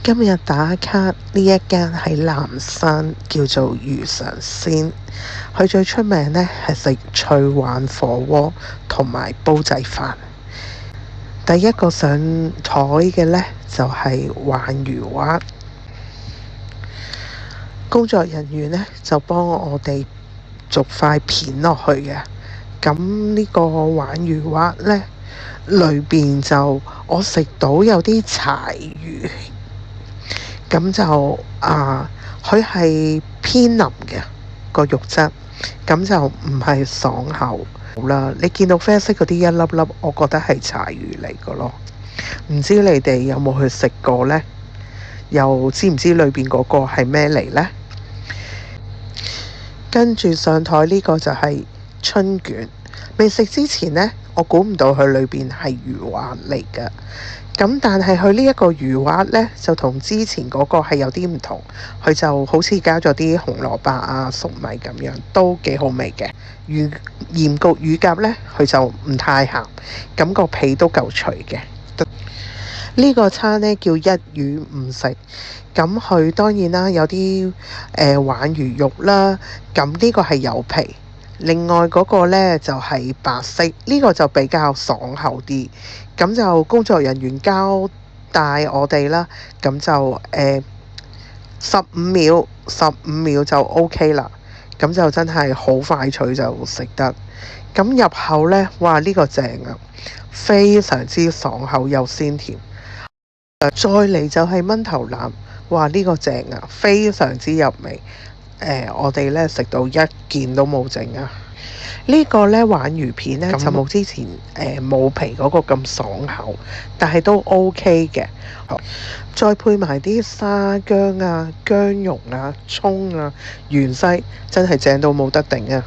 今日打卡呢一間喺南山叫做魚神仙，佢最出名呢係食脆鯇火鍋同埋煲仔飯。第一個上台嘅呢就係鯇魚滑，工作人員呢就幫我哋逐塊片落去嘅。咁呢個鯇魚滑呢，裏邊就我食到有啲柴魚。咁就佢係偏腍嘅個肉質，咁就唔係爽口啦。你見到啡色嗰啲一粒粒，我覺得係柴魚嚟嘅咯。唔知你哋有冇去食過呢？又知唔知裏邊嗰個係咩嚟呢？跟住上台呢個就係春卷。未食之前呢，我估唔到佢裏邊係魚滑嚟嘅。咁但係佢呢一個魚滑呢，就同之前嗰個係有啲唔同，佢就好似加咗啲紅蘿蔔啊、粟米咁樣，都幾好味嘅。鹽焗乳鴿呢，佢就唔太鹹，咁個皮都夠脆嘅。呢個餐呢，叫一魚五食，咁佢當然啦，有啲鯇魚肉啦，咁呢個係有皮。另外嗰個呢就係白色，呢個就比較爽口啲。咁就工作人員交代我哋啦，咁就15秒就 OK 啦。咁就真係好快脆就食得。咁入口呢，哇呢個正啊，非常之爽口又鮮甜。再嚟就係炆頭腩，哇呢個正啊，非常之入味。我哋呢食到一件都冇剩啊！呢個呢鯇魚片呢，就冇之前冇皮嗰個咁爽口，但係都 OK 嘅。再配埋啲沙薑啊、薑蓉啊、葱啊、芫茜，真係正到冇得頂啊！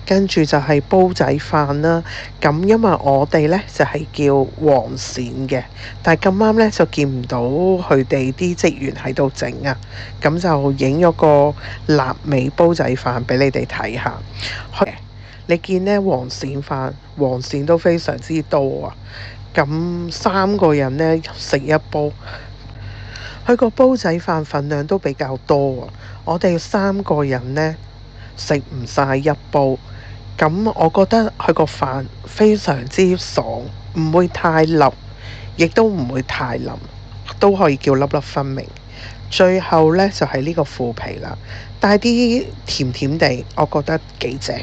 跟住就係煲仔飯啦。咁因為我哋呢就係叫黃鱔嘅，但係咁啱呢就見唔到佢哋啲職員喺度整啊，咁就影咗個臘味煲仔飯俾你哋睇下。你見呢黃鱔都非常之多啊，咁3個人呢食一煲。佢個煲仔飯份量都比較多啊，我哋3個人呢食唔晒一煲。咁我覺得佢個飯非常之爽，唔會太腍，亦都唔會太腍，都可以叫粒粒分明。最後呢，就係呢個腐皮啦，帶啲甜甜地，我覺得幾正。